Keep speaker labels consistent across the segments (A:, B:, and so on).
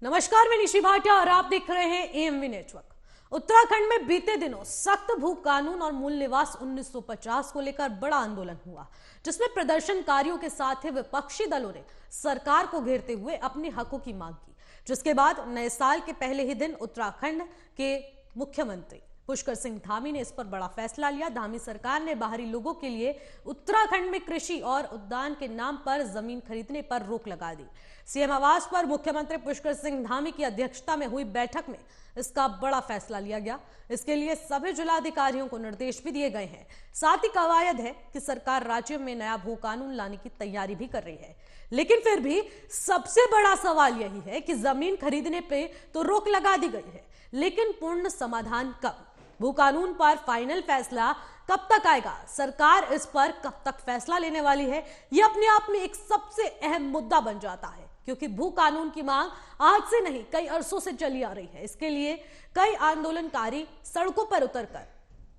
A: नमस्कार, मैं निशी भाटिया और आप देख रहे हैं एएमवी नेटवर्क। उत्तराखंड में बीते दिनों सख्त भू कानून और मूल निवास 1950 को लेकर बड़ा आंदोलन हुआ, जिसमें प्रदर्शनकारियों के साथ ही विपक्षी दलों ने सरकार को घेरते हुए अपने हकों की मांग की। जिसके बाद नए साल के पहले ही दिन उत्तराखंड के मुख्यमंत्री पुष्कर सिंह धामी ने इस पर बड़ा फैसला लिया। धामी सरकार ने बाहरी लोगों के लिए उत्तराखंड में कृषि और उद्यान के नाम पर जमीन खरीदने पर रोक लगा दी। सीएम आवास पर मुख्यमंत्री पुष्कर सिंह धामी की अध्यक्षता में हुई बैठक में इसका बड़ा फैसला लिया गया। इसके लिए सभी जिलाधिकारियों को निर्देश भी दिए गए हैं। साथ ही कवायद है कि सरकार राज्य में नया भू कानून लाने की तैयारी भी कर रही है। लेकिन फिर भी सबसे बड़ा सवाल यही है कि जमीन खरीदने पे तो रोक लगा दी गई है, लेकिन पूर्ण समाधान कब? भू कानून पर फाइनल फैसला कब तक आएगा? सरकार इस पर कब तक फैसला लेने वाली है? यह अपने आप में एक सबसे अहम मुद्दा बन जाता है, क्योंकि भू कानून की मांग आज से नहीं कई अरसों से चली आ रही है। इसके लिए कई आंदोलनकारी सड़कों पर उतरकर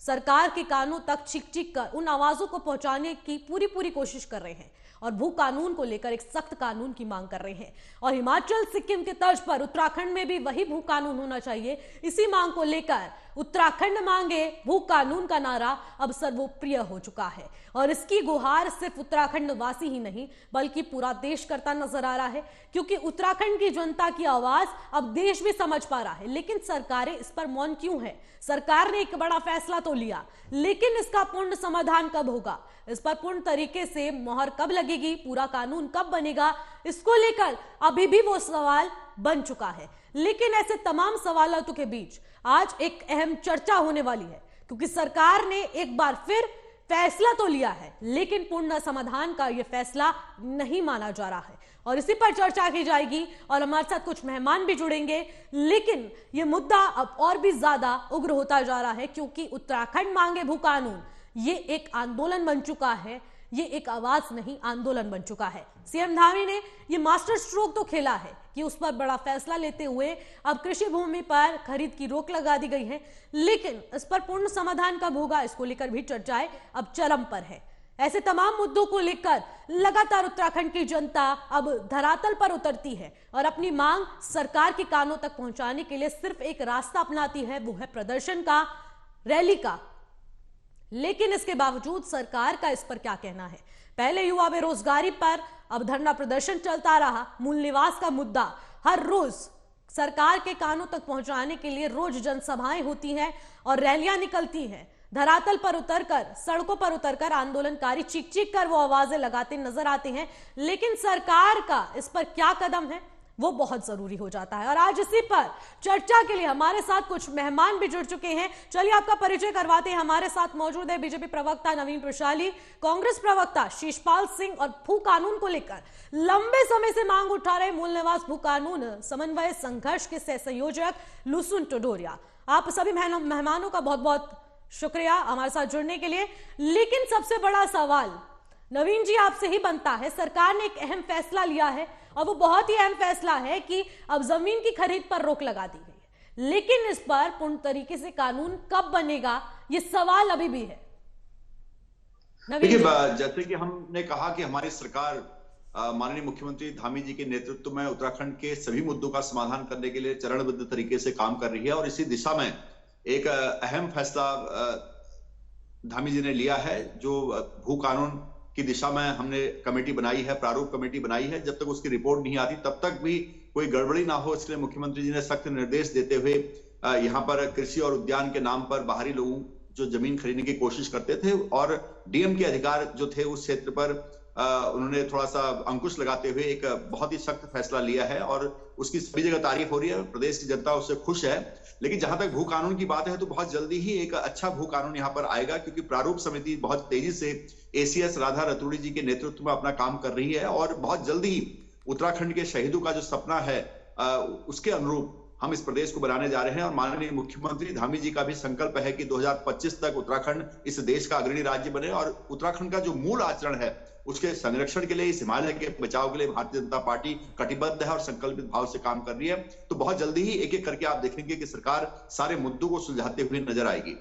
A: सरकार के कानों तक चीख चीख कर उन आवाजों को पहुंचाने की पूरी कोशिश कर रहे हैं और भू कानून को लेकर एक सख्त कानून की मांग कर रहे हैं। और हिमाचल सिक्किम के तर्ज पर उत्तराखंड में भी वही भू कानून होना चाहिए। इसी मांग को लेकर उत्तराखंड मांगे भू कानून का नारा अब सर्वप्रिय हो चुका है और इसकी गुहार सिर्फ उत्तराखंड वासी ही नहीं बल्कि पूरा देश करता नजर आ रहा है, क्योंकि उत्तराखंड की जनता की आवाज अब देश भी समझ पा रहा है। लेकिन सरकारें इस पर मौन क्यों है? सरकार ने एक बड़ा फैसला तो लिया, लेकिन इसका पूर्ण समाधान कब होगा? इस पर पूर्ण तरीके से मोहर कब लगेगी? पूरा कानून कब बनेगा? इसको लेकर अभी भी वो सवाल बन चुका है। लेकिन ऐसे तमाम सवालों के बीच आज एक अहम चर्चा होने वाली है, क्योंकि सरकार ने एक बार फिर फैसला तो लिया है, लेकिन पूर्ण समाधान का यह फैसला नहीं माना जा रहा है और इसी पर चर्चा की जाएगी और हमारे साथ कुछ मेहमान भी जुड़ेंगे। लेकिन यह मुद्दा अब और भी ज्यादा उग्र होता जा रहा है, क्योंकि उत्तराखंड मांगे भू कानून ये एक आंदोलन बन चुका है। ये एक आवाज नहीं, आंदोलन बन चुका है। सीएम धामी ने ये मास्टर स्ट्रोक तो खेला है कि उस पर बड़ा फैसला लेते हुए अब कृषि भूमि पर खरीद की रोक लगा दी गई है, लेकिन इस पर पूर्ण समाधान कब होगा, इसको लेकर भी चर्चाएं अब चरम पर है। ऐसे तमाम मुद्दों को लेकर लगातार उत्तराखंड की जनता अब धरातल पर उतरती है और अपनी मांग सरकार के कानों तक पहुंचाने के लिए सिर्फ एक रास्ता अपनाती है, वो है प्रदर्शन का, रैली का। लेकिन इसके बावजूद सरकार का इस पर क्या कहना है? पहले युवा बेरोजगारी पर अब धरना प्रदर्शन चलता रहा। मूल निवास का मुद्दा हर रोज सरकार के कानों तक पहुंचाने के लिए रोज जनसभाएं होती हैं और रैलियां निकलती हैं। धरातल पर उतरकर, सड़कों पर उतरकर आंदोलनकारी चीख चीख कर वो आवाजें लगाते नजर आते हैं। लेकिन सरकार का इस पर क्या कदम है, वो बहुत जरूरी हो जाता है। और आज इसी पर चर्चा के लिए हमारे साथ कुछ मेहमान भी जुड़ चुके हैं। चलिए आपका परिचय करवाते हैं। हमारे साथ मौजूद है बीजेपी प्रवक्ता नवीन प्रशाली, कांग्रेस प्रवक्ता शीशपाल सिंह और भू कानून को लेकर लंबे समय से मांग उठा रहे मूल निवास भू कानून समन्वय संघर्ष के सह संयोजक लुसुन टोडोरिया। आप सभी मेहमानों का बहुत बहुत शुक्रिया हमारे साथ जुड़ने के लिए। लेकिन सबसे बड़ा सवाल नवीन जी आपसे ही बनता है। सरकार ने एक अहम फैसला लिया है और वो बहुत ही अहम फैसला है कि अब जमीन की खरीद पर रोक लगा दी गई है, लेकिन इस पर पूर्ण तरीके से कानून कब बनेगा, ये सवाल अभी भी है।
B: देखिए, जैसे कि हमने कहा कि हमारी सरकार माननीय मुख्यमंत्री धामी जी के नेतृत्व में उत्तराखंड के सभी मुद्दों का समाधान करने के लिए चरणबद्ध तरीके से काम कर रही है और इसी दिशा में एक अहम फैसला धामी जी ने लिया है। जो भू कानून की दिशा में हमने कमेटी बनाई है, प्रारूप कमेटी बनाई है, जब तक उसकी रिपोर्ट नहीं आती तब तक भी कोई गड़बड़ी ना हो, इसलिए मुख्यमंत्री जी ने सख्त निर्देश देते हुए यहाँ पर कृषि और उद्यान के नाम पर बाहरी लोगों जो जमीन खरीदने की कोशिश करते थे और डीएम के अधिकार जो थे उस क्षेत्र पर उन्होंने थोड़ा सा अंकुश लगाते हुए एक बहुत ही सख्त फैसला लिया है और उसकी सभी जगह तारीफ हो रही है। प्रदेश की जनता उससे खुश है। लेकिन जहां तक भू कानून की बात है तो बहुत जल्दी ही एक अच्छा भू कानून यहां पर आएगा, क्योंकि प्रारूप समिति बहुत तेजी से एसीएस राधा रतूड़ी जी के नेतृत्व में अपना काम कर रही है और बहुत जल्दी ही उत्तराखंड के शहीदों का जो सपना है उसके अनुरूप हम इस प्रदेश को बनाने जा रहे हैं। और माननीय मुख्यमंत्री धामी जी का भी संकल्प है कि 2025 तक उत्तराखंड इस देश का अग्रणी राज्य बने और उत्तराखंड का जो मूल आचरण है उसके संरक्षण के लिए, इस हिमालय के बचाव के लिए भारतीय जनता पार्टी कटिबद्ध है और संकल्पित भाव से काम कर रही है। तो बहुत जल्दी ही एक एक करके आप देखेंगे कि सरकार सारे मुद्दों को सुलझाते हुए नजर आएगी।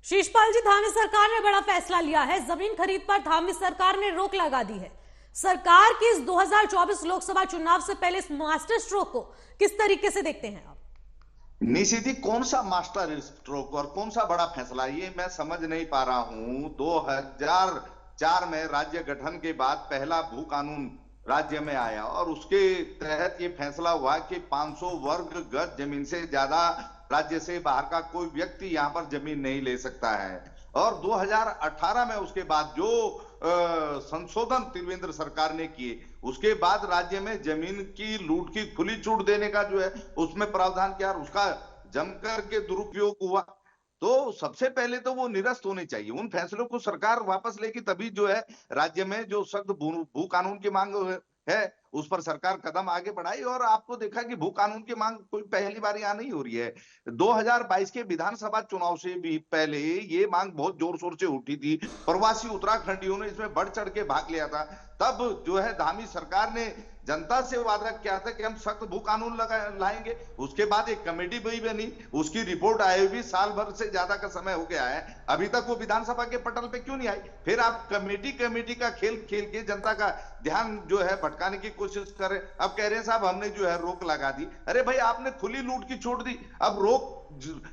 A: शीशपाल जी, धामी सरकार ने बड़ा फैसला लिया है। जमीन खरीद पर धामी सरकार ने रोक लगा दी है। सरकार की इस 2024 लोकसभा चुनाव से पहले इस मास्टर स्ट्रोक को किस तरीके से देखते हैं आप?
C: निशित जी, कौन सा मास्टर स्ट्रोक और कौन सा बड़ा फैसला, ये मैं समझ नहीं पा रहा हूं। 2004 में राज्य गठन के बाद पहला भू कानून राज्य में आया और उसके तहत ये फैसला हुआ कि 500 वर्ग गज जमीन से ज्यादा राज्य से बाहर का कोई व्यक्ति यहां पर जमीन नहीं ले सकता है। और 2018 में उसके बाद जो संशोधन त्रिवेंद्र सरकार ने किए, उसके बाद राज्य में जमीन की लूट की खुली छूट देने का जो है उसमें प्रावधान किया और उसका जमकर के दुरुपयोग हुआ। तो सबसे पहले तो वो निरस्त होने चाहिए। उन फैसलों को सरकार वापस लेगी, तभी जो है राज्य में जो सख्त भू कानून की मांग है उस पर सरकार कदम आगे बढ़ाई। और आपको देखा कि भू कानून की मांग कोई पहली बार यहाँ नहीं हो रही है। 2022 के विधानसभा चुनाव से भी पहले ये मांग बहुत जोर शोर से उठी थी। प्रवासी उत्तराखंडियों ने इसमें बढ़ चढ़ के भाग लिया था। तब जो है धामी सरकार ने जनता से वादा किया था कि हम सख्त भू कानून लाएंगे। उसके बाद एक कमेटी भी बनी, उसकी रिपोर्ट आए भी साल भर से ज्यादा का समय हो गया है, अभी तक वो विधानसभा के पटल पे क्यों नहीं आई? फिर आप कमेटी का खेल खेल के जनता का ध्यान जो है भटकाने की कोशिश कर रहे। अब कह रहे हैं साहब हमने जो है रोक लगा दी। अरे भाई, आपने खुली लूट की छोड़ दी, अब रोक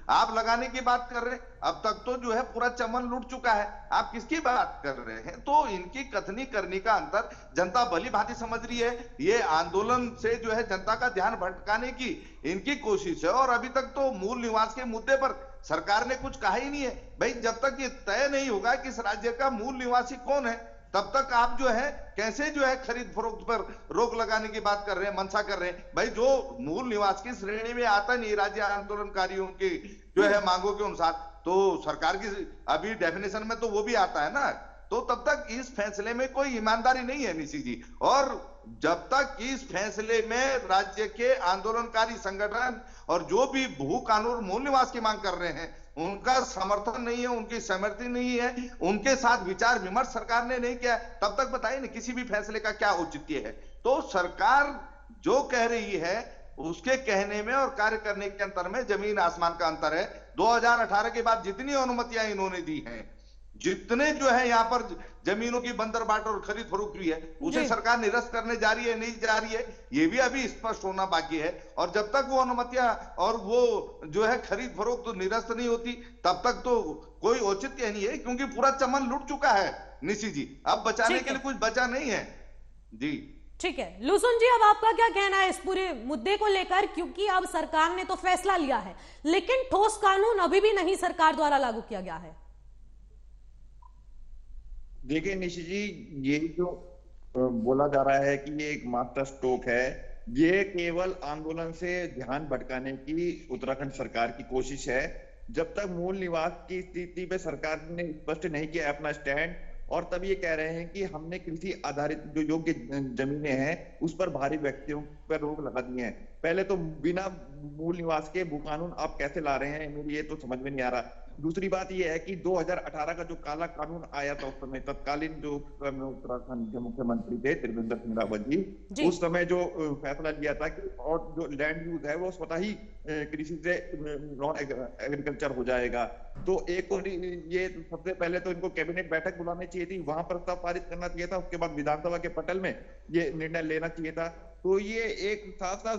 C: आप लगाने की बात कर रहे हैं। अब तक तो जो है पूरा चमन लूट चुका है, आप किसकी बात कर रहे हैं? तो इनकी कथनी करनी का अंतर जनता भली भांति समझ रही है। ये आंदोलन से जो है जनता का ध्यान भटकाने की इनकी कोशिश है। और अभी तक तो मूल निवास के मुद्दे पर सरकार ने कुछ कहा ही नहीं है। भाई, जब तक ये तय नहीं होगा कि इस राज्य का मूल निवासी कौन है, तब तक आप जो है कैसे जो है खरीद फरोख्त पर रोक लगाने की बात कर रहे हैं, मंशा कर रहे हैं? भाई, जो मूल निवास की श्रेणी में आता नहीं राज्य आंदोलनकारियों की जो है मांगों के अनुसार, तो सरकार की अभी डेफिनेशन में तो वो भी आता है ना। तो तब तक इस फैसले में कोई ईमानदारी नहीं है निशी जी। और जब तक इस फैसले में राज्य के आंदोलनकारी संगठन और जो भी भू कानून मूल निवास की मांग कर रहे हैं उनका समर्थन नहीं है, उनकी सहमति नहीं है, उनके साथ विचार विमर्श सरकार ने नहीं किया, तब तक बताइए ना किसी भी फैसले का क्या औचित्य है? तो सरकार जो कह रही है उसके कहने में और कार्य करने के अंतर में जमीन आसमान का अंतर है। 2018 के बाद जितनी अनुमतियां इन्होंने दी हैं, जितने जो है यहाँ पर जमीनों की बंदर बाट और खरीद फरोख्त हुई है, उसे सरकार निरस्त करने जा रही है, नहीं जा रही है, ये भी अभी स्पष्ट होना बाकी है। और जब तक वो अनुमतियां और वो जो है खरीद फरोख्त तो निरस्त नहीं होती, तब तक तो कोई औचित्य नहीं है, क्योंकि पूरा चमन लूट चुका है निशी जी। अब बचाने के लिए कुछ बचा नहीं है जी।
A: ठीक है लुसुन जी, अब आपका क्या कहना है इस पूरे मुद्दे को लेकर? क्योंकि अब सरकार ने तो फैसला लिया है, लेकिन ठोस कानून अभी भी नहीं सरकार द्वारा लागू किया गया है।
D: देखिए निशी जी, ये जो बोला जा रहा है कि ये एक मास्टर स्ट्रोक है, ये केवल आंदोलन से ध्यान भटकाने की उत्तराखंड सरकार की कोशिश है। जब तक मूल निवास की स्थिति पे सरकार ने स्पष्ट नहीं किया अपना स्टैंड, और तब ये कह रहे हैं कि हमने कृषि आधारित जो योग्य जमीनें हैं उस पर भारी व्यक्तियों पर रोक लगा दी है। पहले तो बिना मूल निवास के भू कानून आप कैसे ला रहे हैं, मेरी ये तो समझ में नहीं आ रहा। दूसरी बात यह है कि 2018 का जो काला कानून आया था, उस समय तत्कालीन जो उत्तराखंड के मुख्यमंत्री थे त्रिवेंद्र सिंह रावत जी, उस समय जो फैसला लिया था कि और जो लैंड यूज है वो स्वतः ही कृषि से नॉन एग्रीकल्चर हो जाएगा। तो एक तो ये सबसे पहले तो इनको कैबिनेट बैठक बुलानी चाहिए थी, वहां प्रस्ताव पारित करना चाहिए था, उसके बाद विधानसभा के पटल में ये निर्णय लेना चाहिए था। तो ये एक साथ साथ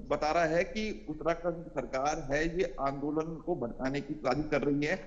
D: बता रहा है कि उत्तराखंड सरकार है ये आंदोलन को भड़काने की साजिश कर रही है।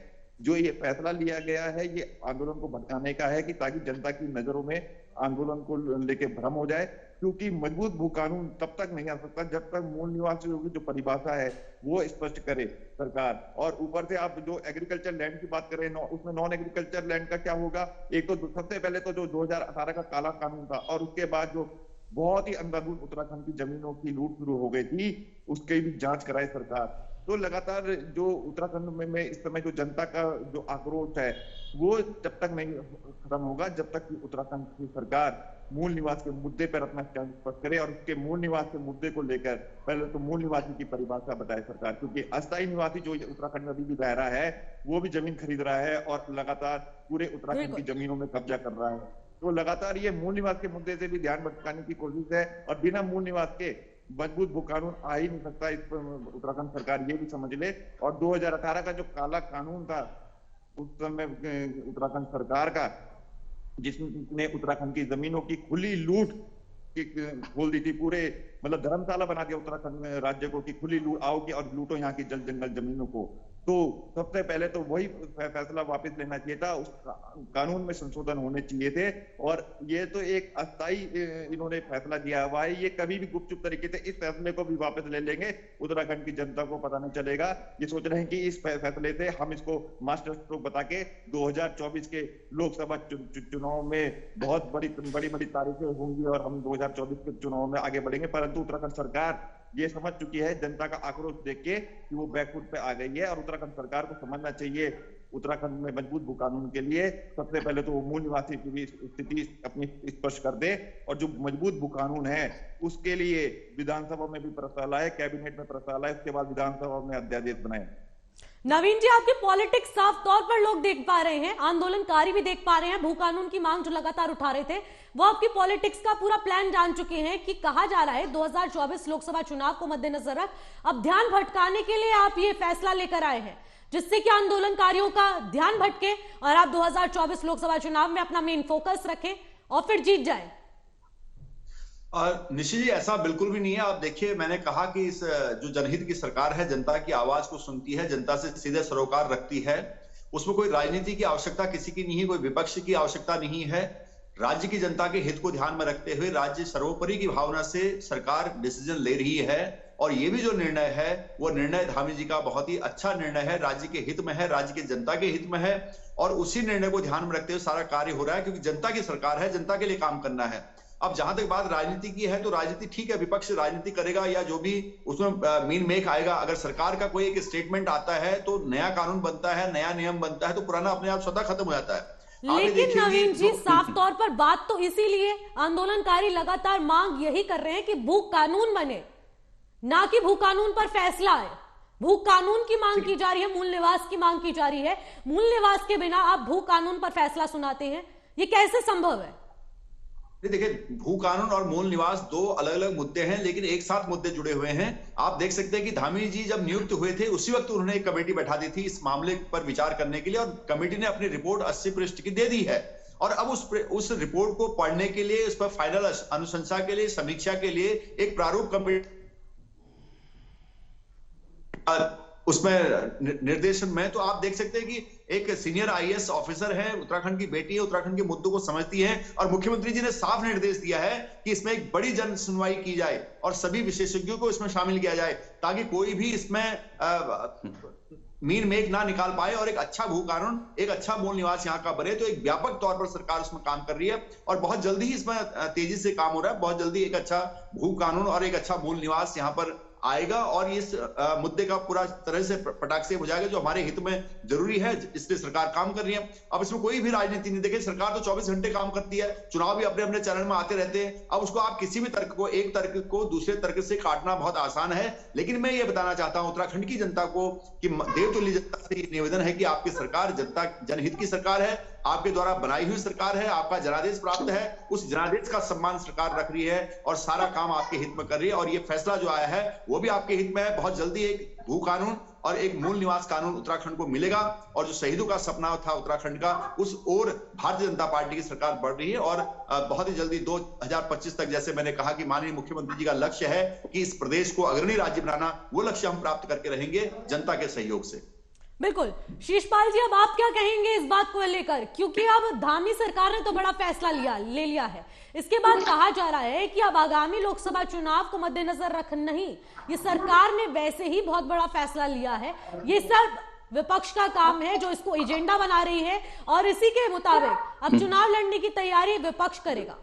D: जो ये फैसला लिया गया है ये आंदोलन को भड़काने का है कि ताकि जनता की नजरों में आंदोलन को लेके भ्रम हो जाए, क्योंकि मजबूत भू कानून तब तक नहीं आ सकता जब तक मूल निवासियों की जो परिभाषा है वो स्पष्ट करे सरकार। और ऊपर से आप जो एग्रीकल्चर लैंड की बात कर रहे हैं, उसमें नॉन एग्रीकल्चर लैंड का क्या होगा? एक तो सबसे पहले तो जो 2018 का काला कानून था और उसके बाद जो बहुत ही अंधाधुंध उत्तराखंड की जमीनों की लूट शुरू हो गई थी, उसकी भी जांच कराए सरकार। तो लगातार जो उत्तराखंड में इस समय जो जनता का जो आक्रोश है वो जब तक नहीं खत्म होगा, जब तक कि उत्तराखंड की सरकार मूल निवास के मुद्दे पर अपना स्टैंड स्पष्ट करे और उसके मूल निवास के मुद्दे को लेकर पहले तो मूल निवासी की परिभाषा बताए सरकार। क्योंकि अस्थायी निवासी जो उत्तराखंड में अभी भी रह रहा है वो भी जमीन खरीद रहा है और लगातार पूरे उत्तराखंड की जमीनों में कब्जा कर रहा है। तो लगातार ये मूल निवास के मुद्दे से भी ध्यान भटकाने की कोशिश है, और बिना मूल निवास के मजबूत भू कानून आ ही नहीं सकता, इस पर उत्तराखंड सरकार ये भी समझ ले। और 2018 का जो काला कानून था उस समय उत्तराखंड सरकार का, जिसने उत्तराखंड की जमीनों की खुली लूट खोल दी थी। पूरे मतलब धर्मशाला बना दिया उत्तराखंड में राज्य को कि खुली लूट आओगी और लूटो यहाँ की जल जंगल जमीनों को। तो सबसे पहले तो वही फैसला वापस लेना चाहिए था, उस कानून में संशोधन होने चाहिए थे। और ये तो एक अस्थाई इन्होंने फैसला दिया हुआ है, ये कभी भी गुपचुप तरीके से इस फैसले को भी वापस ले लेंगे, उत्तराखंड की जनता को पता नहीं चलेगा। ये सोच रहे हैं कि इस फैसले से हम इसको मास्टर स्ट्रोक बता के 2024 के लोकसभा चुनाव में बहुत बड़ी तारीखें होंगी और हम 2024 के चुनाव में आगे बढ़ेंगे। परंतु उत्तराखंड सरकार ये समझ चुकी है जनता का आक्रोश देख के कि वो बैकफुट पे आ गई है, और उत्तराखंड सरकार को समझना चाहिए उत्तराखंड में मजबूत भू कानून के लिए सबसे पहले तो वो मूल निवासी की भी स्थिति अपनी स्पष्ट कर दे, और जो मजबूत भू कानून है उसके लिए विधानसभा में भी प्रस्ताव लाए, कैबिनेट में प्रस्ताव लाए, उसके बाद विधानसभा में अध्यादेश बनाए।
A: नवीन जी, आपकी पॉलिटिक्स साफ तौर पर लोग देख पा रहे हैं, आंदोलनकारी भी देख पा रहे हैं, भू कानून की मांग जो लगातार उठा रहे थे वो आपकी पॉलिटिक्स का पूरा प्लान जान चुके हैं कि कहा जा रहा है 2024 लोकसभा चुनाव को मद्देनजर रख अब ध्यान भटकाने के लिए आप ये फैसला लेकर आए हैं जिससे कि आंदोलनकारियों का ध्यान भटके और आप 2024 लोकसभा चुनाव में अपना मेन फोकस रखें और फिर जीत जाए।
B: और निश्चित जी ऐसा बिल्कुल भी नहीं है। आप देखिए, मैंने कहा कि इस जो जनहित की सरकार है, जनता की आवाज को सुनती है, जनता से सीधे सरोकार रखती है, उसमें कोई राजनीति की आवश्यकता किसी की नहीं है, कोई विपक्ष की आवश्यकता नहीं है। राज्य की जनता के हित को ध्यान में रखते हुए राज्य सर्वोपरि की भावना से सरकार डिसीजन ले रही है। और ये भी जो निर्णय है वो निर्णय धामी जी का बहुत ही अच्छा निर्णय है, राज्य के हित में है, राज्य की जनता के हित में है, और उसी निर्णय को ध्यान में रखते हुए सारा कार्य हो रहा है, क्योंकि जनता की सरकार है, जनता के लिए काम करना है। अब जहां तक बात राजनीति की है तो राजनीति ठीक है, विपक्ष राजनीति करेगा या जो भी उसमें मीन मेक आएगा। अगर सरकार का कोई एक स्टेटमेंट आता है तो नया कानून बनता है, नया नियम बनता है, तो पुराना अपने आप स्वतः खत्म हो जाता है।
A: लेकिन नवीन जी, साफ तौर पर बात तो इसीलिए आंदोलनकारी लगातार मांग यही कर रहे हैं कि भू कानून बने, ना कि भू कानून पर फैसला है। भू कानून की मांग की जा रही है, मूल निवास की मांग की जा रही है। मूल निवास के बिना आप भू कानून पर फैसला सुनाते हैं, ये कैसे संभव है?
B: देखिए, भू कानून और मूल निवास दो अलग अलग मुद्दे हैं, लेकिन एक साथ मुद्दे जुड़े हुए हैं। आप देख सकते हैं कि धामी जी जब नियुक्त हुए थे उसी वक्त उन्होंने एक कमेटी बैठा दी थी इस मामले पर विचार करने के लिए, और कमेटी ने अपनी रिपोर्ट 80 पृष्ठ की दे दी है। और अब उस रिपोर्ट को पढ़ने के लिए, उस पर फाइनल अनुशंसा के लिए, समीक्षा के लिए एक प्रारूप कमेटी उसमें निर्देशन में, तो आप देख सकते हैं कि एक सीनियर आईएएस ऑफिसर है, उत्तराखंड की बेटी है, उत्तराखंड के मुद्दों को समझती है, और मुख्यमंत्री जी ने साफ निर्देश दिया है कि इसमें एक बड़ी जन सुनवाई की जाए और सभी विशेषज्ञों को इसमें शामिल किया जाए, ताकि कोई भी इसमें मीन मेक ना निकाल पाए और एक अच्छा भू कानून, एक अच्छा मूल निवास यहाँ का बने। तो एक व्यापक तौर पर सरकार उसमें काम कर रही है और बहुत जल्दी ही इसमें तेजी से काम हो रहा है। बहुत जल्दी एक अच्छा भू कानून और एक अच्छा मूल निवास यहाँ पर आएगा, और इस मुद्दे का पूरा तरह से पटाख से हो जाएगा, जो हमारे हित में जरूरी है, इसलिए सरकार काम कर रही है। अब इसमें कोई भी राजनीति नहीं। देखिए, सरकार तो 24 घंटे काम करती है, चुनाव भी अपने अपने चरण में आते रहते हैं। अब उसको आप किसी भी तर्क को, एक तर्क को दूसरे तर्क से काटना बहुत आसान है। लेकिन मैं ये बताना चाहता हूं उत्तराखंड की जनता को कि देवतुल्य जनता से ये निवेदन है कि आपकी सरकार जनता जनहित की सरकार है, आपके द्वारा बनाई हुई सरकार है, आपका जनादेश प्राप्त है, उस जनादेश का सम्मान सरकार रख रही है और सारा काम आपके हित में कर रही है। और ये फैसला जो आया है वो भी आपके हित में है। बहुत जल्दी एक भू कानून और एक मूल निवास कानून उत्तराखंड को मिलेगा, और जो शहीदों का सपना था उत्तराखंड का, उस ओर भारतीय जनता पार्टी की सरकार बढ़ रही है। और बहुत ही जल्दी 2025 तक, जैसे मैंने कहा कि माननीय मुख्यमंत्री जी का लक्ष्य है कि इस प्रदेश को अग्रणी राज्य बनाना, वो लक्ष्य हम प्राप्त करके रहेंगे जनता के सहयोग से।
A: बिल्कुल। शीशपाल जी, अब आप क्या कहेंगे इस बात को लेकर, क्योंकि अब धामी सरकार ने तो बड़ा फैसला ले लिया है। इसके बाद कहा जा रहा है कि अब आगामी लोकसभा चुनाव को मद्देनजर रख नहीं, ये सरकार ने वैसे ही बहुत बड़ा फैसला लिया है, ये सब विपक्ष का काम है जो इसको एजेंडा बना रही है, और इसी के मुताबिक अब चुनाव लड़ने की तैयारी विपक्ष करेगा।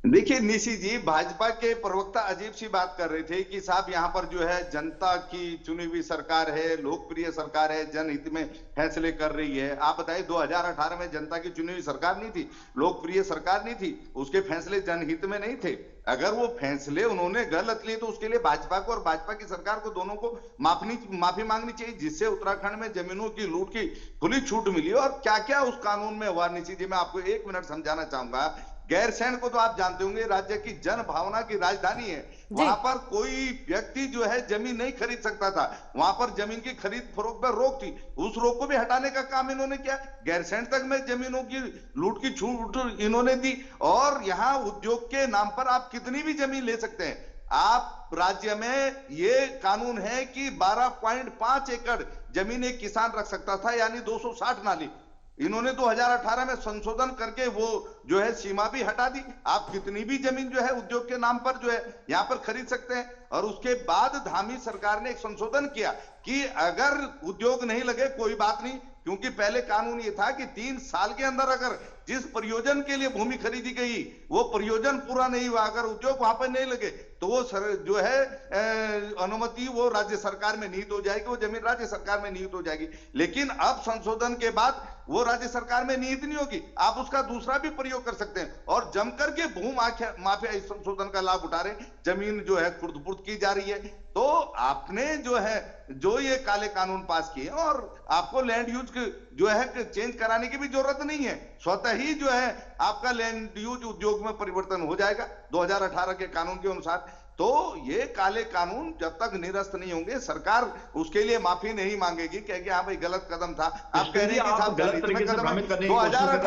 C: देखिए निशी जी, भाजपा के प्रवक्ता अजीब सी बात कर रहे थे कि साहब यहाँ पर जो है जनता की चुनी हुई सरकार है, लोकप्रिय सरकार है, जनहित में फैसले कर रही है। आप बताइए, 2018 में जनता की चुनी हुई सरकार नहीं थी, लोकप्रिय सरकार नहीं थी, उसके फैसले जनहित में नहीं थे। अगर वो फैसले उन्होंने गलत लिए तो उसके लिए भाजपा को और भाजपा की सरकार को दोनों को माफी मांगनी चाहिए, जिससे उत्तराखंड में जमीनों की लूट की खुली छूट मिली। और क्या क्या उस कानून में हुआ निशी जी, मैं आपको 1 मिनट समझाना चाहूंगा। गैरसैंण को तो आप जानते होंगे, राज्य की जन भावना की राजधानी है। वहां पर कोई व्यक्ति जो है जमीन नहीं खरीद सकता था, वहां पर जमीन की खरीद फरोख्त पर रोक थी, उस रोक को भी हटाने का काम इन्होंने किया। गैरसैंण तक में जमीनों की लूट की छूट इन्होंने दी, और यहाँ उद्योग के नाम पर आप कितनी भी जमीन ले सकते हैं। आप राज्य में ये कानून है कि 12.5 एकड़ जमीन एक किसान रख सकता था, यानी 260 नाली। इन्होंने 2018 में संशोधन करके वो जो है सीमा भी हटा दी। आप कितनी भी जमीन जो है उद्योग के नाम पर जो है यहां पर खरीद सकते हैं। और उसके बाद धामी सरकार ने एक संशोधन किया कि अगर उद्योग नहीं लगे कोई बात नहीं, क्योंकि पहले कानून ये था कि 3 साल के अंदर अगर जिस प्रयोजन के लिए भूमि खरीदी गई वो प्रयोजन पूरा नहीं हुआ, अगर उद्योग वहां पर नहीं लगे तो वो जो है अनुमति वो राज्य सरकार में निहित हो जाएगी, वो जमीन राज्य सरकार में निहित हो जाएगी। लेकिन अब संशोधन के बाद वो राज्य सरकार में निहित नहीं होगी, आप उसका दूसरा भी प्रयोग कर सकते हैं। और जमकर के भू माफिया इस संशोधन का लाभ उठा रहे, जमीन जो है खुर्द-बुर्द की जा रही है। तो आपने जो है जो ये काले कानून पास किए, और आपको लैंड यूज जो है चेंज कराने की भी जरूरत नहीं है, स्वतः ही जो है आपका लैंड यूज उद्योग में परिवर्तन हो जाएगा 2018 के कानून के अनुसार। तो ये काले कानून जब तक निरस्त नहीं होंगे, सरकार उसके लिए माफी नहीं मांगेगी, कहेगी हाँ भाई गलत कदम था। आप कह रहे हैं कि साहब गलत तरीके से भ्रमित करने की कोशिश कर रहे हैं।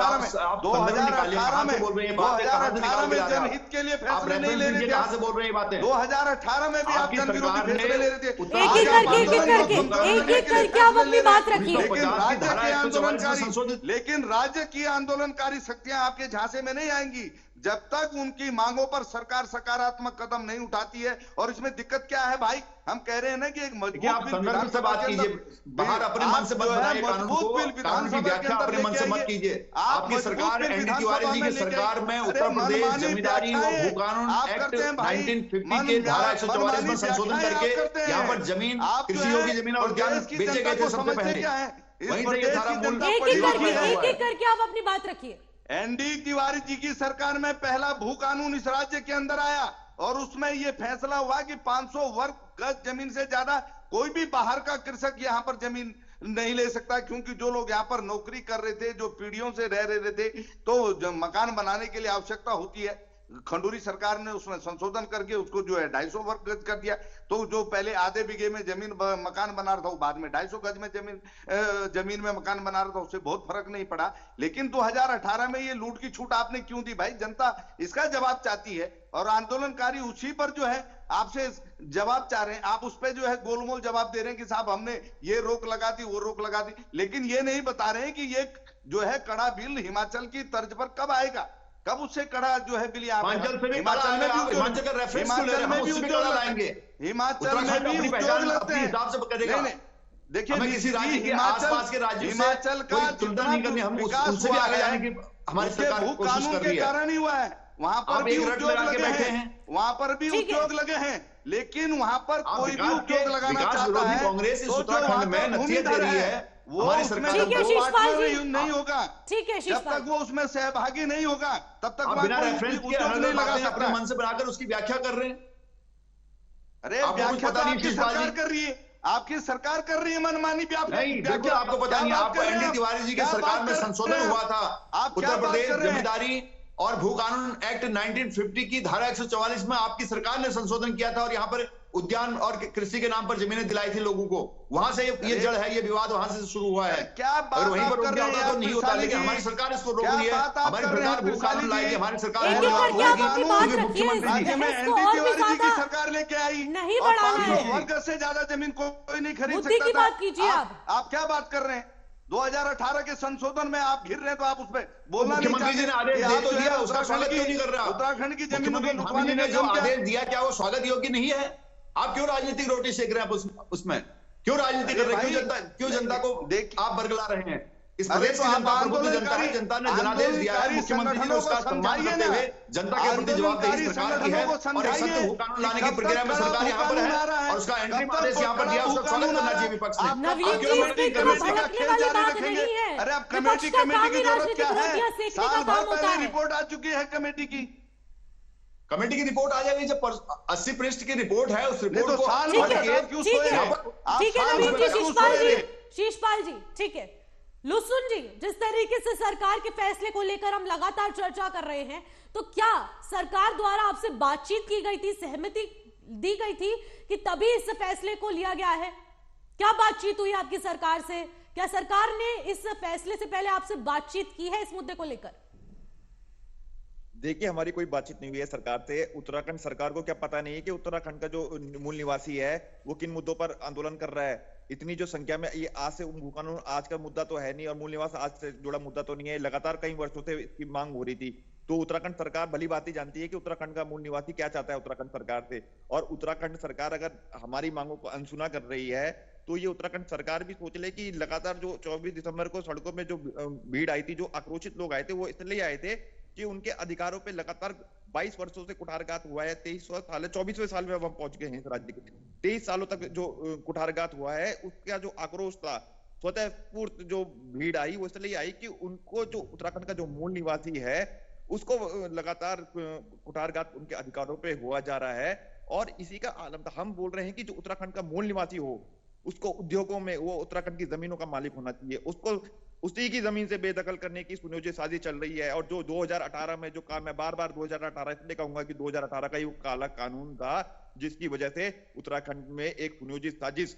C: 2018 में जनहित के लिए फैसले नहीं ले रहे थे, कहां से बोल रहे हैं बातें? 2018 में भी आप जनविरोधी फैसले ले रहे थे। लेकिन राज्य की आंदोलनकारी शक्तियां आपके झांसे में नहीं आएंगी जब तक उनकी मांगों पर सरकार सकारात्मक कदम नहीं उठाती है। और इसमें दिक्कत क्या है भाई, हम कह रहे हैं ना कि एक मजबूत बिल विधानसभा के अंदर, बाहर अपने मन से मत बनाइए मजबूत बिल विधानसभा के अंदर मन से मत कीजिए। आपकी सरकार एनडी तिवारी जी की सरकार में उत्तर प्रदेश जमींदारी व भू कानून एक्ट 1950 के धारा 144 में संशोधन करके यहाँ पर जमीन, कृषि योग्य जमीन और उद्यान बेचे गए थे सबसे पहले। वहीं से ये सारा मूल
A: एक करके आप अपनी बात रखिए।
C: एनडी तिवारी जी की सरकार में पहला भू कानून इस राज्य के अंदर आया, और उसमें यह फैसला हुआ कि 500 वर्ग गज जमीन से ज्यादा कोई भी बाहर का कृषक यहां पर जमीन नहीं ले सकता, क्योंकि जो लोग यहां पर नौकरी कर रहे थे, जो पीढ़ियों से रह रहे थे, तो मकान बनाने के लिए आवश्यकता होती है। खंडूरी सरकार ने उसमें संशोधन करके उसको जो है 250 वर्ग गज कर दिया। तो जो पहले आधे बीघे में जमीन मकान बना रहा था, वो बाद में 250 गज में जमीन में मकान बना रहा था, उससे बहुत फर्क नहीं पड़ा। लेकिन 2018 में ये लूट की छूट आपने क्यों दी भाई? जनता इसका जवाब चाहती है, और आंदोलनकारी उसी पर जो है आपसे जवाब चाह रहे हैं। आप उस पर जो है गोलमोल जवाब दे रहे हैं कि साहब हमने ये रोक लगा दी, वो रोक लगा दी, लेकिन ये नहीं बता रहे हैं कि ये जो है कड़ा बिल हिमाचल की तर्ज पर कब आएगा, कब उससे कड़ा जो है बिल हिमाचल में भी उद्योग लाएंगे, हिमाचल में भी उद्योग लगते हैं। देखिए किसी राज्य के आसपास के राज्यों से हिमाचल का तुलना नहीं करनी, हम उनसे भी आगे जाने की हमारी सरकार कोशिश कर रही है। कारण ही हुआ है, वहां पर भी उद्योग लगे हैं, वहां पर भी उद्योग लगे हैं, लेकिन वहां पर कोई भी उद्योग लगाना चाहता है कांग्रेस इस उत्तराखंड में नसीहत दे रही है, वो उसमें नहीं होगा।
A: ठीक है,
C: जब तक वो उसमें सहभागी नहीं होगा तब तक बिना रेफरेंस के नहीं लगा सकता।
B: अपने मन से बनाकर उसकी व्याख्या कर रहे हैं।
C: अरे व्याख्या तो आपकी सरकार कर रही है, आपकी सरकार कर रही है मनमानी व्याख्या।
B: आपको पता नहीं, आपको एनडी तिवारी जी की सरकार में संशोधन हुआ था, उत्तर प्रदेश जमींदारी और भू कानून एक्ट 1950 की धारा 144 में आपकी सरकार ने संशोधन किया था, और यहाँ पर उद्यान और कृषि के नाम पर जमीनें दिलाई थी लोगों को। वहां से ये जड़ है, ये विवाद वहां से शुरू हुआ है।
C: क्या बात
B: वहीं पर
C: कर रहे हैं
B: तो नहीं होता, लेकिन हमारी सरकार इसको रोक रही है। हमारी सरकार भू कानून लाएगी, हमारी सरकार
C: राज्य में एनडी तिवारी जी की सरकार लेके आई,
A: नहीं
C: और 500 वर्ग से ज्यादा जमीन कोई नहीं खरीद सकता था। आप क्या बात कर रहे हैं? 2018 के संशोधन में आप घिर रहे हैं, तो आप उसमें बोलना नहीं चाहते।
B: आदेश दे तो दिया, उसका स्वागत क्यों नहीं कर रहा?
C: उत्तराखंड की जमीनों को
B: नुकसान ने जो आदेश दिया, क्या वो स्वागत योग्य नहीं है? आप क्यों राजनीतिक रोटी सेक रहे हैं उसमें? क्यों राजनीति कर रहे हैं? क्यों जनता को आप बरगला रहे हैं? इस प्रदेश की जनता प्रबुद्ध जनता है, जनता ने जनादेश दिया है, मुख्यमंत्री जी ने उसका सम्मान करते हुए जनता के प्रति जवाबदेही सरकार की है, और एक सख्त भू कानून लाने की प्रक्रिया में सरकार यहाँ पर है, और उसका एंट्री आदेश यहाँ पर दिया, उसका स्वागत करना चाहिए विपक्ष ने।
C: अरे अब कमेटी की जरूरत क्या है? साल भर पहले रिपोर्ट आ चुकी है कमेटी की।
B: कमेटी की रिपोर्ट आ जाएगी, जब 80 पृष्ठ की रिपोर्ट है, उस रिपोर्ट को
A: ठीक है शीशपाल जी, ठीक है, लुसुन जी, जिस तरीके से सरकार के फैसले को लेकर हम लगातार चर्चा कर रहे हैं, तो क्या सरकार द्वारा आपसे बातचीत की गई थी, सहमति दी गई थी कि तभी इस फैसले को लिया गया है? क्या बातचीत हुई आपकी सरकार से? क्या सरकार ने इस फैसले से पहले आपसे बातचीत की है इस मुद्दे को लेकर?
D: देखिए, हमारी कोई बातचीत नहीं हुई है सरकार से। उत्तराखंड सरकार को क्या पता नहीं है कि उत्तराखंड का जो मूल निवासी है वो किन मुद्दों पर आंदोलन कर रहा है? इतनी जो संख्या में, ये आज से भू कानून आज का मुद्दा तो है नहीं, और मूल निवास आज से जुड़ा मुद्दा तो नहीं है। लगातार कई वर्षों से इसकी मांग हो रही थी। तो उत्तराखंड सरकार भली बात ही जानती है कि उत्तराखंड का मूल निवासी क्या चाहता है उत्तराखंड सरकार से। और उत्तराखंड सरकार अगर हमारी मांगों को अनसुना कर रही है, तो ये उत्तराखंड सरकार भी सोच ले कि लगातार जो 24 दिसंबर को सड़कों में जो भीड़ आई थी, जो आक्रोशित लोग आए थे, वो इसलिए आए थे कि उनके अधिकारों पे लगातार 22 वर्षों से कुठारघात हुआ है। 23वां साल है, 24वें साल में अब हम पहुंच गए हैं इस राज्य के। 23 सालों तक जो कुठारघात हुआ है, उसका जो आक्रोश था, स्वतः स्फूर्त जो भीड़ आई, वो इसलिए आई कि उनको जो उत्तराखंड का जो मूल निवासी है, उसको लगातार कुठारघात उनके अधिकारों पे हुआ जा रहा है। और इसी का आलम था। हम बोल रहे हैं कि जो उत्तराखंड का मूल निवासी हो, उसको उद्योगों में, वो उत्तराखंड की जमीनों का मालिक होना चाहिए। उसको उसी की जमीन से बेदखल करने की सुनियोजित साजिश चल रही है। और जो 2018 में जो काम, मैं बार बार 2018 इसलिए कहूंगा कि 2018 का ही काला कानून था, जिसकी वजह से उत्तराखंड में एक सुनियोजित साजिश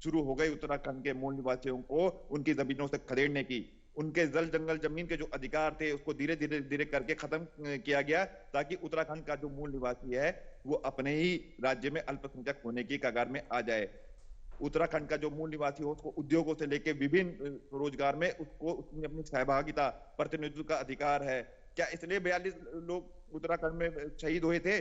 D: शुरू हो गई उत्तराखंड के मूल निवासियों को उनकी जमीनों से खदेड़ने की। उनके जल जंगल जमीन के जो अधिकार थे, उसको धीरे धीरे धीरे करके खत्म किया गया, ताकि उत्तराखंड का जो मूल निवासी है वो अपने ही राज्य में अल्पसंख्यक होने की कगार में आ जाए। उत्तराखंड का जो मूल निवासी हो, उसको उद्योगों से लेके विभिन्न रोजगार में उसको उसमें अपनी सहभागिता, प्रतिनिधित्व का अधिकार है। क्या इसलिए 42 लोग उत्तराखंड में शहीद हुए थे?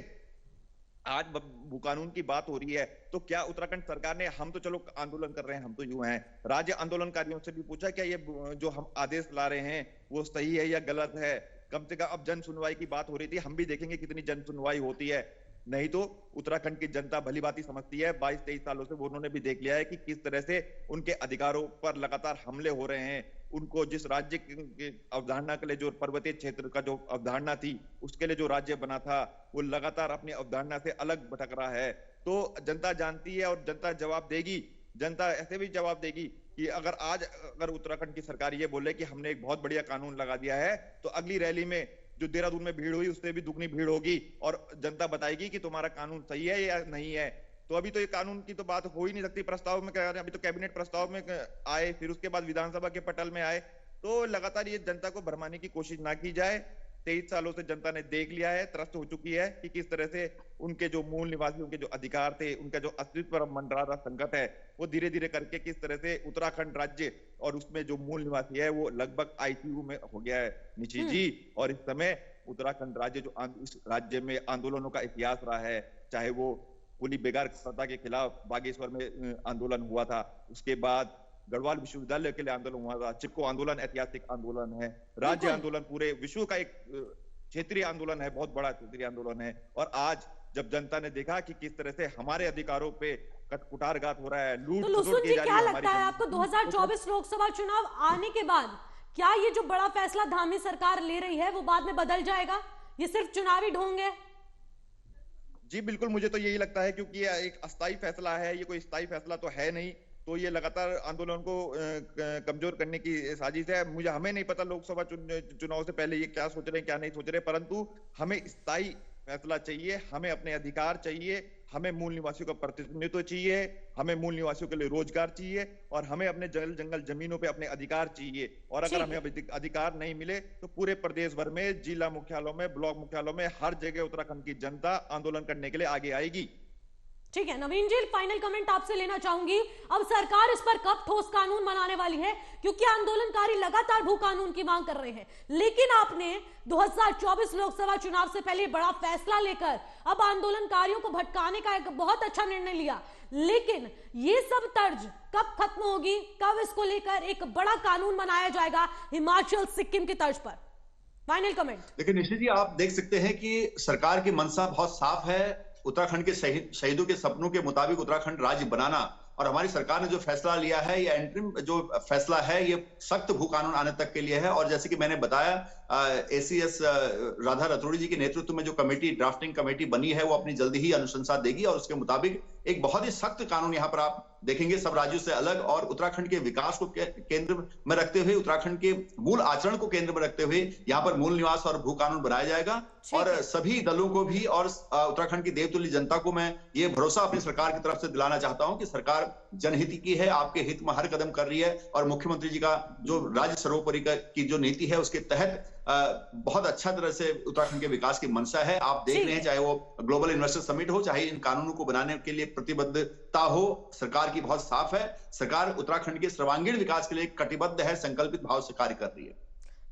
D: आज भू कानून की बात हो रही है, तो क्या उत्तराखंड सरकार ने, हम तो चलो आंदोलन कर रहे हैं, हम तो यूं हैं, राज्य आंदोलनकारियों से भी पूछा क्या ये जो हम आदेश ला रहे हैं वो सही है या गलत है? कम से कम अब जन सुनवाई की बात हो रही थी, हम भी देखेंगे कितनी जन सुनवाई होती है। नहीं तो उत्तराखंड की जनता भली भांति समझती है, 22-23 सालों से वो उन्होंने भी देख लिया है कि किस तरह से उनके अधिकारों पर लगातार हमले हो रहे हैं। उनको जिस राज्य की अवधारणा के लिए, जो पर्वतीय क्षेत्र का जो अवधारणा थी, उसके लिए जो राज्य बना था, वो लगातार अपनी अवधारणा से अलग भटक रहा है। तो जनता जानती है और जनता जवाब देगी। जनता ऐसे भी जवाब देगी कि अगर उत्तराखंड की सरकार ये बोले कि हमने एक बहुत बढ़िया कानून लगा दिया है, तो अगली रैली में जो देहरादून में भीड़ हुई, उससे भी दुगनी भीड़ होगी और जनता बताएगी कि तुम्हारा कानून सही है या नहीं है। तो अभी तो ये कानून की तो बात हो ही नहीं सकती। प्रस्ताव में कह रहे हैं, अभी तो कैबिनेट प्रस्ताव में आए, फिर उसके बाद विधानसभा के पटल में आए। तो लगातार ये जनता को भरमाने की कोशिश ना की जाए। 23 सालों से जनता ने देख लिया है, त्रस्त हो चुकी है कि किस तरह से उनके जो मूल निवासियों के जो अधिकार थे, उनका जो अस्तित्व पर मंडरा रहा संकट है, वो धीरे धीरे करके किस तरह से उत्तराखंड राज्य और उसमें जो मूल निवासी है वो लगभग आईसीयू में हो गया है, निशी जी। और इस समय उत्तराखंड राज्य जो इस राज्य में आंदोलनों का इतिहास रहा है, चाहे वो कुली बेगार सत्ता के खिलाफ बागेश्वर में आंदोलन हुआ था, उसके बाद गढ़वाल विश्वविद्यालय के लिए आंदोलन हुआ था, चिपको आंदोलन ऐतिहासिक आंदोलन है, राज्य आंदोलन पूरे विश्व का एक क्षेत्रीय आंदोलन है, बहुत बड़ा क्षेत्रीय आंदोलन है। और आज जब जनता ने देखा कि किस तरह से हमारे अधिकारों पे कुठारघात हो रहा है, लूट
A: तो लुसुन जी, क्या लगता है आपको 2024 लोकसभा चुनाव आने के बाद क्या ये जो बड़ा फैसला धामी सरकार ले रही है वो बाद में बदल जाएगा? ये सिर्फ चुनावी ढोंग है?
D: जी बिल्कुल, मुझे तो यही लगता है, क्योंकि ये एक अस्थायी फैसला है, ये कोई स्थायी फैसला तो है नहीं। तो ये लगातार आंदोलन को कमजोर करने की साजिश है। हमें नहीं पता लोकसभा चुनाव से पहले ये क्या सोच रहे हैं, क्या नहीं सोच रहे, परंतु हमें स्थायी फैसला चाहिए, हमें अपने अधिकार चाहिए, हमें मूल निवासियों का प्रतिनिधित्व चाहिए, हमें मूल निवासियों के लिए रोजगार चाहिए, और हमें अपने जंगल जमीनों पे अपने अधिकार चाहिए। और अगर हमें अधिकार नहीं मिले तो पूरे प्रदेश भर में, जिला मुख्यालयों में, ब्लॉक मुख्यालयों में, हर जगह उत्तराखंड की जनता आंदोलन करने के लिए आगे आएगी।
A: ठीक है नवीन जी, फाइनल कमेंट आपसे लेना चाहूंगी। अब सरकार इस पर कब ठोस कानून बनाने वाली है? क्योंकि आंदोलनकारी लगातार भू कानून की मांग कर रहे हैं, लेकिन आपने 2024 लोकसभा चुनाव से पहले बड़ा फैसला लेकर अब आंदोलनकारियों को भटकाने का एक बहुत अच्छा निर्णय लिया। लेकिन ये सब तर्ज कब खत्म होगी? कब इसको लेकर एक बड़ा कानून बनाया जाएगा हिमाचल सिक्किम की तर्ज पर? Final comment.
B: लेकिन निशी जी, आप देख सकते हैं कि सरकार की मंशा बहुत साफ है, उत्तराखंड के शहीदों के सपनों के मुताबिक उत्तराखंड राज्य बनाना। और हमारी सरकार ने जो फैसला लिया है, ये एंट्रीम जो फैसला है, ये सख्त भू कानून आने तक के लिए है। और जैसे कि मैंने बताया, एसीएस राधा रतोड़ी जी के नेतृत्व में जो कमेटी, ड्राफ्टिंग कमेटी बनी है, वो अपनी जल्दी ही अनुशंसा देगी और उसके मुताबिक एक बहुत ही सख्त कानून यहाँ पर आप देखेंगे, सब राज्यों से अलग, और उत्तराखंड के विकास को केंद्र में रखते हुए, उत्तराखंड के मूल आचरण को केंद्र में रखते हुए यहाँ पर मूल निवास और भू कानून बनाया जाएगा। और सभी दलों को भी और उत्तराखंड की देवतुल्य जनता को मैं ये भरोसा अपनी सरकार की तरफ से दिलाना चाहता हूं कि सरकार जनहित की है, आपके हित में हर कदम कर रही है, और मुख्यमंत्री जी का जो राज्य सर्वोपरि की जो नीति है उसके तहत बहुत अच्छा तरह से उत्तराखंड के विकास की मंशा है। आप देख रहे हैं, चाहे वो ग्लोबल इन्वेस्टर समिट हो, चाहे इन कानूनों को बनाने के लिए प्रतिबद्धता हो, सरकार की बहुत साफ है। सरकार उत्तराखंड के सर्वांगीण विकास के लिए कटिबद्ध है, संकल्पित भाव से कार्य कर रही है।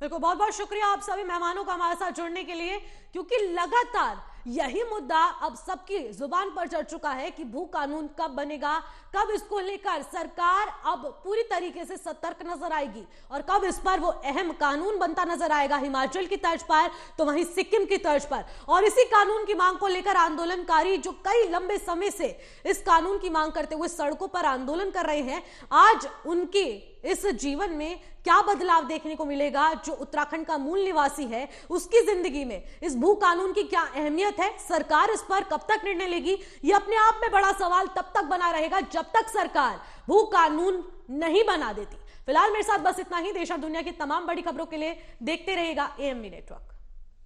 A: बिल्कुल, बहुत बहुत शुक्रिया आप सभी मेहमानों का हमारे साथ जुड़ने के लिए, क्योंकि लगातार यही मुद्दा अब सबकी जुबान पर चढ़ चुका है कि भू कानून कब बनेगा, कब इसको लेकर सरकार अब पूरी तरीके से सतर्क नजर आएगी और कब इस पर वो अहम कानून बनता नजर आएगा, हिमाचल की तर्ज पर तो वहीं सिक्किम की तर्ज पर। और इसी कानून की मांग को लेकर आंदोलनकारी जो कई लंबे समय से इस कानून की मांग करते हुए सड़कों पर आंदोलन कर रहे हैं, आज उनके इस जीवन में क्या बदलाव देखने को मिलेगा, जो उत्तराखंड का मूल निवासी है उसकी जिंदगी में इस भू कानून की क्या अहमियत है, सरकार इस पर कब तक निर्णय लेगी, ये अपने आप में बड़ा सवाल तब तक बना रहेगा जब तक सरकार भू कानून नहीं बना देती। फिलहाल मेरे साथ बस इतना ही। देश और दुनिया की तमाम बड़ी खबरों के लिए देखते रहिएगा एएमवी नेटवर्क।